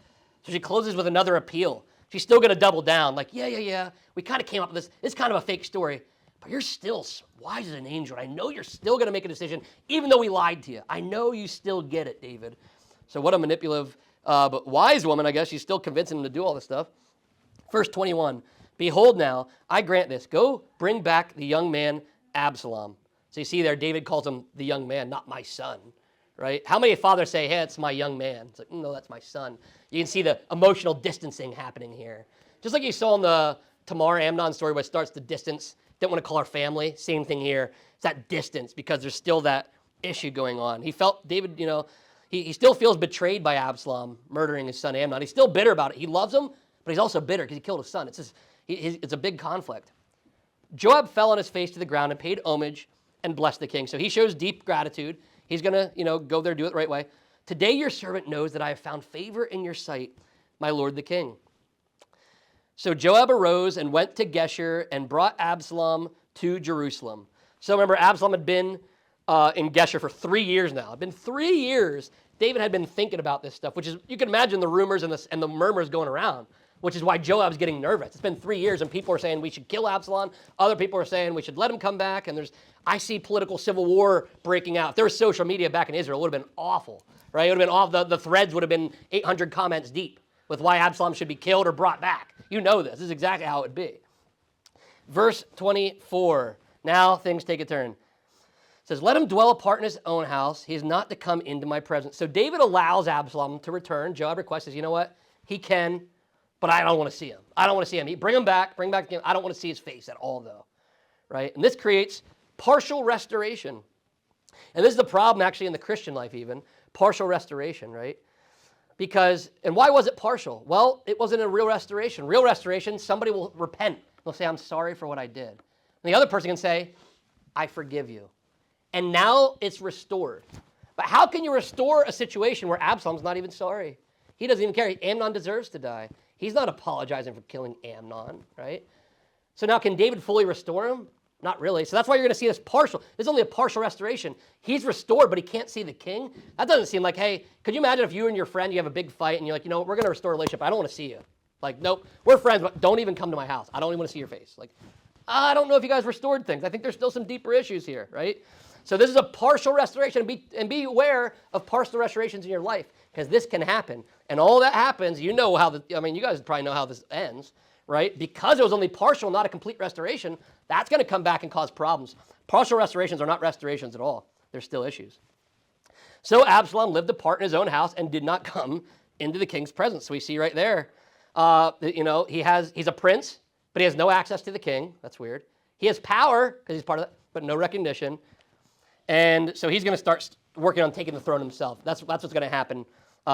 So she closes with another appeal. She's still going to double down. Like, yeah. We kind of came up with this. It's kind of a fake story. But you're still wise as an angel. I know you're still going to make a decision, even though we lied to you. I know you still get it, David. So what a manipulative, but wise woman, I guess. She's still convincing him to do all this stuff. Verse 21. Behold now, I grant this. Go bring back the young man Absalom. So you see there, David calls him the young man, not my son, right? How many fathers say, hey, it's my young man? It's like, no, that's my son. You can see the emotional distancing happening here. Just like you saw in the Tamar-Amnon story where it starts to distance, didn't want to call her family. Same thing here. It's that distance because there's still that issue going on. He felt, David, he still feels betrayed by Absalom murdering his son Amnon. He's still bitter about it. He loves him, but he's also bitter because he killed his son. It's a big conflict. Joab fell on his face to the ground and paid homage and blessed the king. So he shows deep gratitude. He's going to, go there, do it the right way. Today your servant knows that I have found favor in your sight, my lord the king. So Joab arose and went to Geshur and brought Absalom to Jerusalem. So remember, Absalom had been in Geshur for 3 years now. It's been 3 years. David had been thinking about this stuff, which is, you can imagine the rumors and the murmurs going around, which is why Joab's getting nervous. It's been 3 years, and people are saying we should kill Absalom. Other people are saying we should let him come back, and I see political civil war breaking out. If there was social media back in Israel, it would have been awful, right? It would have been awful. The threads would have been 800 comments deep with why Absalom should be killed or brought back. You know this. This is exactly how it would be. Verse 24. Now things take a turn. It says, let him dwell apart in his own house. He is not to come into my presence. So David allows Absalom to return. Joab requests, says, you know what? He can, but I don't want to see him. I don't want to see him. Bring him back. Bring back him. I don't want to see his face at all, though. Right? And this creates partial restoration. And this is the problem, actually, in the Christian life even. Partial restoration, right? And why was it partial? Well, it wasn't a real restoration. Real restoration, somebody will repent. They'll say, I'm sorry for what I did. And the other person can say, I forgive you. And now it's restored. But how can you restore a situation where Absalom's not even sorry? He doesn't even care. Amnon deserves to die. He's not apologizing for killing Amnon, right? So now can David fully restore him? Not really. So that's why you're going to see this partial. This is only a partial restoration. He's restored, but he can't see the king. That doesn't seem like, hey, could you imagine if you and your friend, you have a big fight, and you're like, we're going to restore a relationship. I don't want to see you. Like, nope, we're friends, but don't even come to my house. I don't even want to see your face. Like, I don't know if you guys restored things. I think there's still some deeper issues here, right? So this is a partial restoration. And be aware of partial restorations in your life, because this can happen. And all that happens, you guys probably know how this ends, right? Because it was only partial, not a complete restoration, that's going to come back and cause problems. Partial restorations are not restorations at all. They're still issues. So Absalom lived apart in his own house and did not come into the king's presence. So we see right there, he's a prince, but he has no access to the king. That's weird. He has power because he's part of that, but no recognition. And so he's going to start working on taking the throne himself. That's what's going to happen.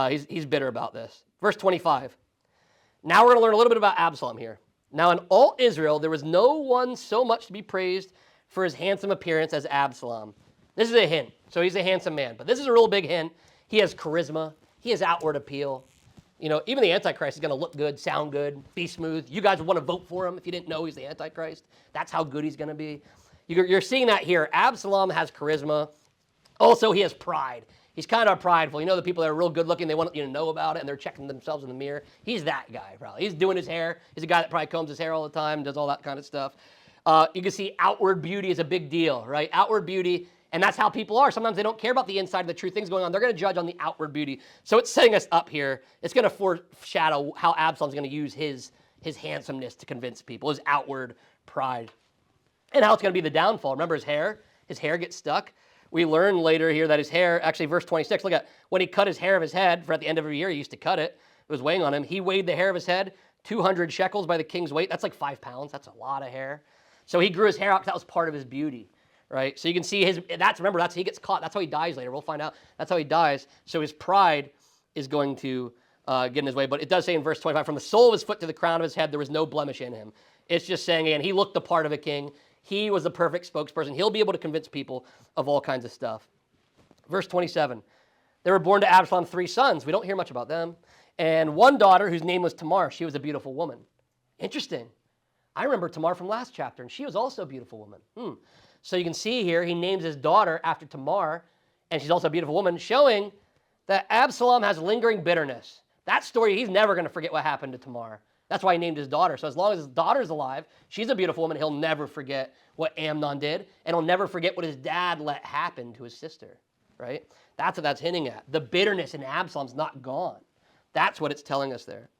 He's bitter about this. Verse 25. Now we're going to learn a little bit about Absalom here. Now in all Israel, there was no one so much to be praised for his handsome appearance as Absalom. This is a hint. So he's a handsome man. But this is a real big hint. He has charisma. He has outward appeal. Even the Antichrist is going to look good, sound good, be smooth. You guys would want to vote for him if you didn't know he's the Antichrist. That's how good he's going to be. You're seeing that here. Absalom has charisma. Also, he has pride. He's kind of prideful. The people that are real good looking, they want you to know about it, and they're checking themselves in the mirror. He's that guy, probably. He's doing his hair. He's a guy that probably combs his hair all the time, does all that kind of stuff. You can see outward beauty is a big deal, right? Outward beauty, and that's how people are. Sometimes they don't care about the inside of the true things going on. They're going to judge on the outward beauty. So it's setting us up here. It's going to foreshadow how Absalom's going to use his handsomeness to convince people, his outward pride. And how it's going to be the downfall. Remember his hair? His hair gets stuck. We learn later here that his hair, actually verse 26, look at when he cut his hair of his head, for at the end of every year he used to cut it. It was weighing on him. He weighed the hair of his head 200 shekels by the king's weight. That's like 5 pounds. That's a lot of hair. So he grew his hair out because that was part of his beauty, right? So you can see that's how he gets caught. That's how he dies later. We'll find out. That's how he dies. So his pride is going to get in his way. But it does say in verse 25, from the sole of his foot to the crown of his head, there was no blemish in him. It's just saying, again, he looked the part of a king. He was the perfect spokesperson. He'll be able to convince people of all kinds of stuff. Verse 27, there were born to Absalom 3 sons. We don't hear much about them. And one daughter whose name was Tamar. She was a beautiful woman. Interesting. I remember Tamar from last chapter, and she was also a beautiful woman. So you can see here, he names his daughter after Tamar, and she's also a beautiful woman, showing that Absalom has lingering bitterness. That story, he's never going to forget what happened to Tamar. That's why he named his daughter. So as long as his daughter's alive, she's a beautiful woman, he'll never forget what Amnon did, and he'll never forget what his dad let happen to his sister, right? That's what that's hinting at. The bitterness in Absalom's not gone. That's what it's telling us there.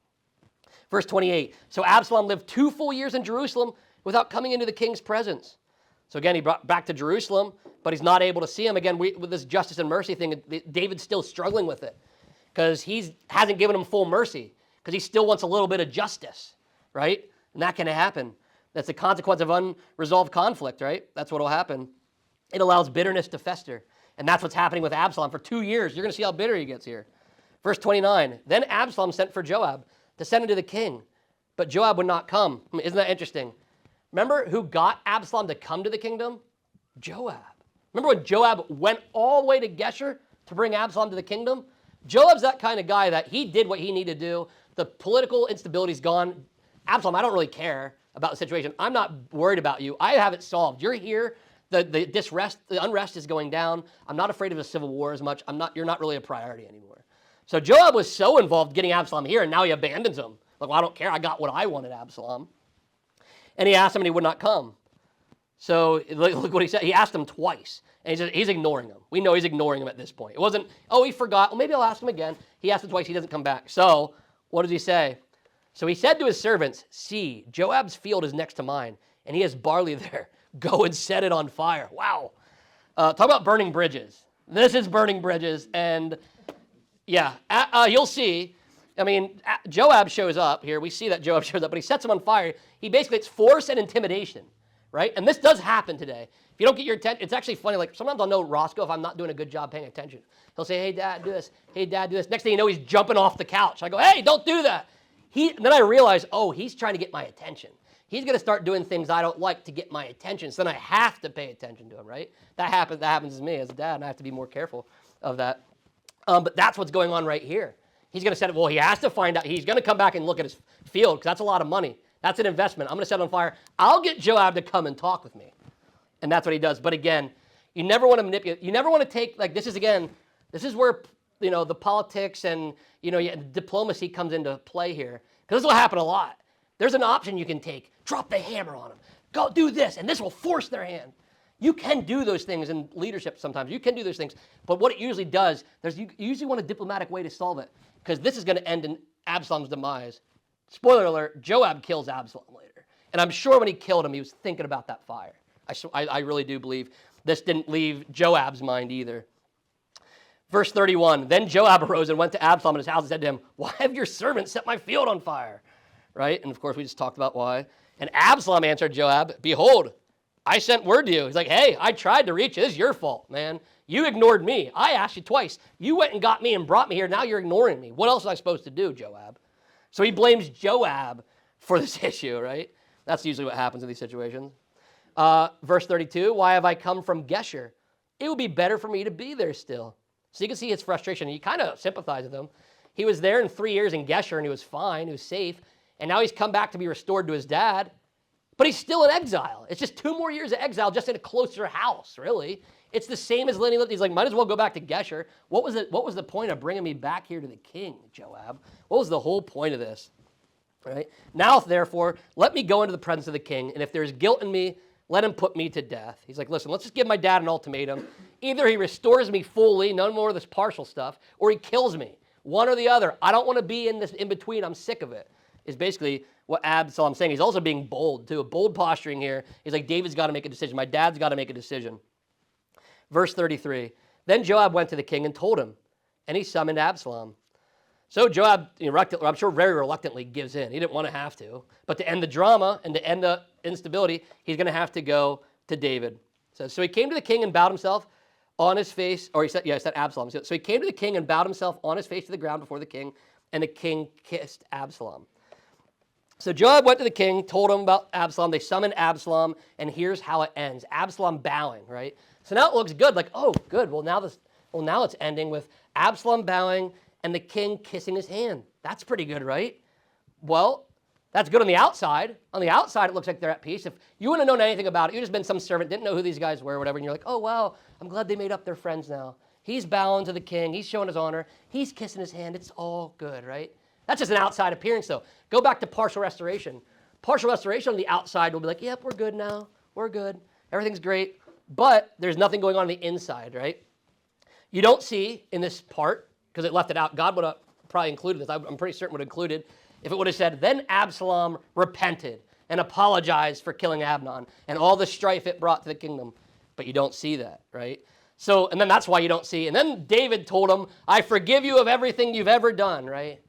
Verse 28, so Absalom lived 2 full years in Jerusalem without coming into the king's presence. So again, he brought back to Jerusalem, but he's not able to see him. Again, with this justice and mercy thing, David's still struggling with it because he hasn't given him full mercy because he still wants a little bit of justice, right? And that can happen. That's a consequence of unresolved conflict, right? That's what will happen. It allows bitterness to fester. And that's what's happening with Absalom. For 2 years, you're going to see how bitter he gets here. Verse 29, then Absalom sent for Joab to send him to the king, but Joab would not come. Isn't that interesting? Remember who got Absalom to come to the kingdom? Joab. Remember when Joab went all the way to Geshur to bring Absalom to the kingdom? Joab's that kind of guy that he did what he needed to do. The political instability's gone. Absalom, I don't really care about the situation. I'm not worried about you. I have it solved. You're here. The unrest is going down. I'm not afraid of a civil war as much. You're not really a priority anymore. So Joab was so involved getting Absalom here, and now he abandons him. Like, well, I don't care. I got what I wanted, Absalom. And he asked him, and he would not come. So look what he said. He asked him twice, and he's ignoring him. We know he's ignoring him at this point. It wasn't, oh, he forgot. Well, maybe I'll ask him again. He asked him twice. He doesn't come back. So what does he say? So he said to his servants, see, Joab's field is next to mine, and he has barley there. Go and set it on fire. Wow. Talk about burning bridges. This is burning bridges, and yeah, you'll see. I mean, Joab shows up here. We see that Joab shows up, but he sets him on fire. It's force and intimidation, right? And this does happen today. If you don't get your attention, it's actually funny. Like sometimes I'll know Roscoe if I'm not doing a good job paying attention. He'll say, hey, Dad, do this. Hey, Dad, do this. Next thing you know, he's jumping off the couch. I go, hey, don't do that. Then I realize, oh, he's trying to get my attention. He's going to start doing things I don't like to get my attention. So then I have to pay attention to him, right? That happens to me as a dad, and I have to be more careful of that. But that's what's going on right here. He's going to set it. Well, he has to find out. He's going to come back and look at his field because that's a lot of money. That's an investment. I'm going to set it on fire. I'll get Joab to come and talk with me. And that's what he does. But again, you never want to manipulate. You never want to take, like this is where, the politics and, diplomacy comes into play here. Because this will happen a lot. There's an option you can take. Drop the hammer on them. Go do this, and this will force their hand. You can do those things in leadership sometimes. You can do those things. But what it usually does, you usually want a diplomatic way to solve it because this is going to end in Absalom's demise. Spoiler alert, Joab kills Absalom later. And I'm sure when he killed him, he was thinking about that fire. I really do believe this didn't leave Joab's mind either. Verse 31, then Joab arose and went to Absalom in his house and said to him, why have your servants set my field on fire? Right? And of course, we just talked about why. And Absalom answered Joab, behold, I sent word to you. He's like, hey, I tried to reach you. This is your fault, man. You ignored me. I asked you twice. You went and got me and brought me here. Now you're ignoring me. What else am I supposed to do, Joab? So he blames Joab for this issue, right? That's usually what happens in these situations. Verse 32, why have I come from Geshur? It would be better for me to be there still. So you can see his frustration. You kind of sympathize with him. He was there in 3 years in Geshur, and he was fine. He was safe. And now he's come back to be restored to his dad. But he's still in exile. It's just 2 more years of exile, just in a closer house, really. It's the same as letting. He's like, might as well go back to Geshur. What was the point of bringing me back here to the king, Joab? What was the whole point of this? Right? Now, therefore, let me go into the presence of the king, and if there's guilt in me, let him put me to death. He's like, listen, let's just give my dad an ultimatum. Either he restores me fully, no more of this partial stuff, or he kills me. One or the other. I don't want to be in this in between. I'm sick of it. Is basically what Absalom's saying. He's also being bold, too. A bold posturing here. He's like, David's got to make a decision. My dad's got to make a decision. Verse 33. Then Joab went to the king and told him, and he summoned Absalom. So Joab, I'm sure very reluctantly gives in. He didn't want to have to. But to end the drama and to end the instability, he's going to have to go to David. So he came to the king and bowed himself on his face, or he said Absalom. So he came to the king and bowed himself on his face to the ground before the king, and the king kissed Absalom. So Joab went to the king, told him about Absalom. They summoned Absalom, and here's how it ends. Absalom bowing, right? So now it looks good, like, oh, good. Well, now it's ending with Absalom bowing and the king kissing his hand. That's pretty good, right? Well, that's good on the outside. On the outside, it looks like they're at peace. If you wouldn't have known anything about it, you'd just been some servant, didn't know who these guys were or whatever, and you're like, oh, wow, I'm glad they made up their friends now. He's bowing to the king. He's showing his honor. He's kissing his hand. It's all good, right? That's just an outside appearance, though. Go back to partial restoration. Partial restoration on the outside will be like, yep, we're good now. We're good. Everything's great. But there's nothing going on the inside, right? You don't see in this part, because it left it out, God would have probably included this. I'm pretty certain would have included, if it would have said, then Absalom repented and apologized for killing Amnon and all the strife it brought to the kingdom. But you don't see that, right? So, and then that's why you don't see. And then David told him, I forgive you of everything you've ever done, right?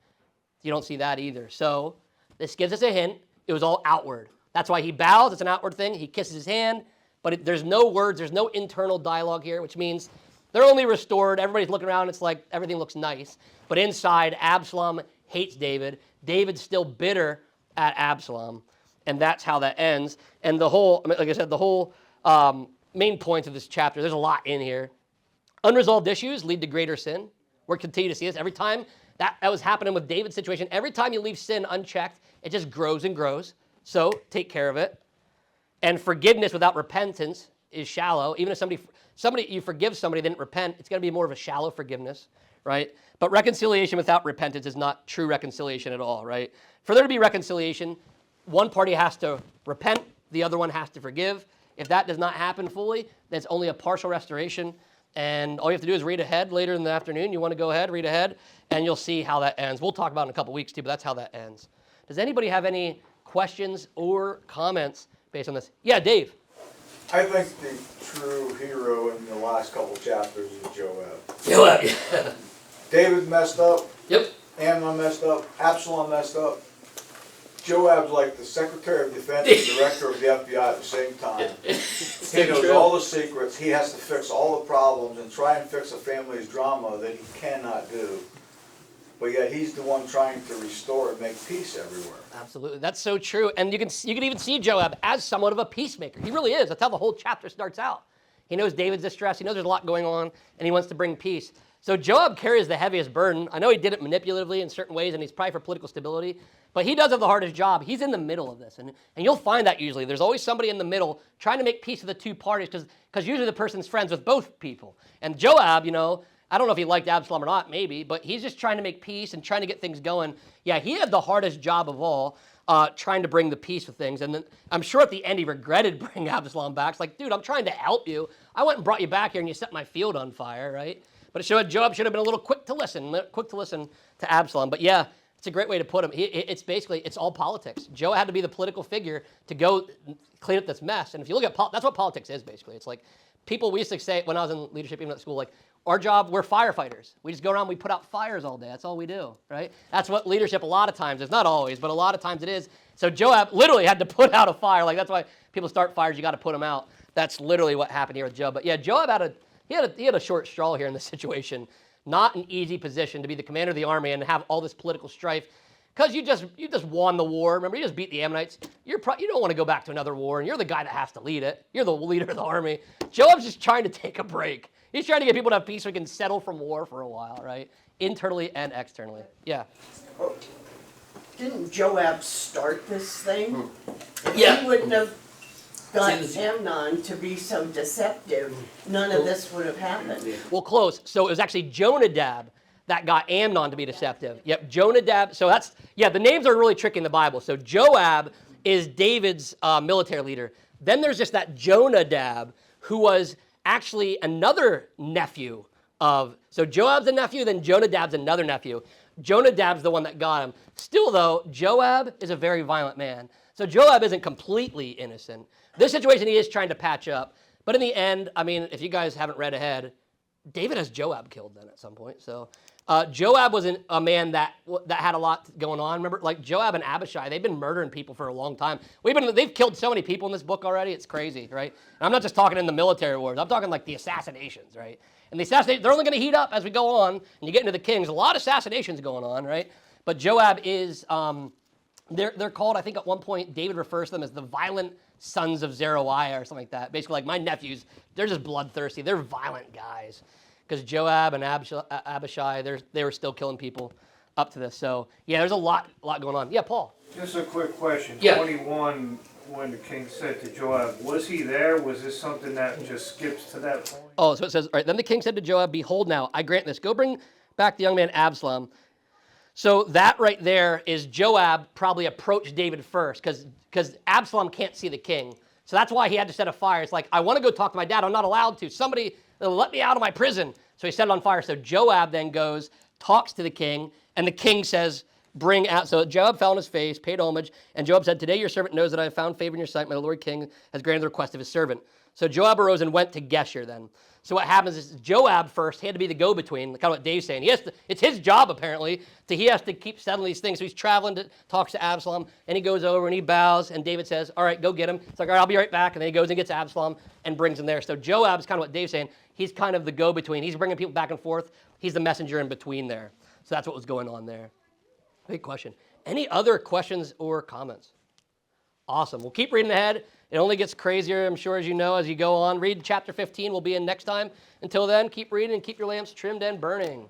You don't see that either. So this gives us a hint. It was all outward. That's why he bows. It's an outward thing. He kisses his hand. But there's no words. There's no internal dialogue here, which means they're only restored. Everybody's looking around. It's like everything looks nice. But inside, Absalom hates David. David's still bitter at Absalom. And that's how that ends. And the whole, like I said, the whole main points of this chapter, there's a lot in here. Unresolved issues lead to greater sin. We're continuing to see this. Every time that was happening with David's situation, every time you leave sin unchecked, it just grows and grows. So take care of it. And forgiveness without repentance is shallow. Even if somebody you forgive somebody, they didn't repent, it's going to be more of a shallow forgiveness, right? But reconciliation without repentance is not true reconciliation at all, right? For there to be reconciliation, one party has to repent, the other one has to forgive. If that does not happen fully, that's only a partial restoration. And all you have to do is read ahead later in the afternoon. You want to go ahead, read ahead, and you'll see how that ends. We'll talk about it in a couple weeks too, but that's how that ends. Does anybody have any questions or comments based on this? Yeah, Dave. I think the true hero in the last couple chapters is Joab. Joab, yeah. David messed up. Yep. Amnon messed up. Absalom messed up. Joab's like the Secretary of Defense and Director of the FBI at the same time. He knows all the secrets. He has to fix all the problems and try and fix a family's drama that he cannot do. But yet he's the one trying to restore and make peace everywhere. Absolutely, that's so true. And you can even see Joab as somewhat of a peacemaker. He really is. That's how the whole chapter starts out. He knows David's distress. He knows there's a lot going on, and he wants to bring peace. So Joab carries the heaviest burden. I know he did it manipulatively in certain ways, and he's probably for political stability, but he does have the hardest job. He's in the middle of this, and you'll find that usually. There's always somebody in the middle trying to make peace with the two parties, because usually the person's friends with both people. And Joab, I don't know if he liked Absalom or not, maybe, but he's just trying to make peace and trying to get things going. Yeah, he had the hardest job of all, trying to bring the peace with things. And then I'm sure at the end he regretted bringing Absalom back. It's like, dude, I'm trying to help you. I went and brought you back here and you set my field on fire, right? But it showed Joab should have been a little quick to listen to Absalom. But yeah, it's a great way to put him. It's basically, it's all politics. Joab had to be the political figure to go clean up this mess. And if you look at, that's what politics is basically. It's like people, we used to say when I was in leadership, even at school, like, our job, we're firefighters. We just go around, we put out fires all day. That's all we do, right? That's what leadership a lot of times is. Not always, but a lot of times it is. So Joab literally had to put out a fire. Like, that's why people start fires, you got to put them out. That's literally what happened here with Joab. But yeah, Joab had a short straw here in this situation. Not an easy position to be the commander of the army and have all this political strife. Because you just won the war. Remember, you just beat the Ammonites. You don't want to go back to another war, and you're the guy that has to lead it. You're the leader of the army. Joab's just trying to take a break. He's trying to get people to have peace so he can settle from war for a while, right? Internally and externally. Yeah. Oh, didn't Joab start this thing? If Yeah. he wouldn't have got Amnon to be so deceptive, none of this would have happened. Well, close. So it was actually Jonadab that got Amnon to be deceptive. Yep, Jonadab. So the names are really tricky in the Bible. So Joab is David's military leader. Then there's just that Jonadab, who was actually another nephew of, so Joab's a nephew, then Jonadab's another nephew. Jonadab's the one that got him. Still though, Joab is a very violent man. So Joab isn't completely innocent. This situation he is trying to patch up. But in the end, I mean, if you guys haven't read ahead, David has Joab killed then at some point. So Joab was a man that had a lot going on. Remember, like Joab and Abishai, they've been murdering people for a long time. They've killed so many people in this book already. It's crazy, right? And I'm not just talking in the military wars. I'm talking like the assassinations, right? And the assassinations, they're only going to heat up as we go on. And you get into the kings, a lot of assassinations going on, right? But Joab is, they're called, I think at one point, David refers to them as the violent sons of Zeruiah or something like that. Basically, like my nephews, they're just bloodthirsty. They're violent guys. Because Joab and Abishai, they were still killing people up to this. So, yeah, there's a lot going on. Yeah, Paul. Just a quick question. Yeah. 21, when the king said to Joab, was he there? Was this something that just skips to that point? Oh, so it says, all right, then the king said to Joab, behold now, I grant this. Go bring back the young man Absalom. So that right there is Joab probably approached David first because Absalom can't see the king. So that's why he had to set a fire. It's like, I want to go talk to my dad. I'm not allowed to. Somebody let me out of my prison. So he set it on fire. So Joab then goes, talks to the king, and the king says, bring out. So Joab fell on his face, paid homage, and Joab said, "Today your servant knows that I have found favor in your sight. My lord king has granted the request of his servant." So Joab arose and went to Geshur then. So what happens is Joab first, he had to be the go-between, kind of what Dave's saying. It's his job, apparently, he has to keep settling these things. So he's traveling, talks to Absalom, and he goes over and he bows, and David says, all right, go get him. It's like, all right, I'll be right back. And then he goes and gets Absalom and brings him there. So Joab's kind of what Dave's saying. He's kind of the go-between. He's bringing people back and forth. He's the messenger in between there. So that's what was going on there. Great question. Any other questions or comments? Awesome. We'll keep reading ahead. It only gets crazier, I'm sure, as you know, as you go on. Read chapter 15. We'll be in next time. Until then, keep reading and keep your lamps trimmed and burning.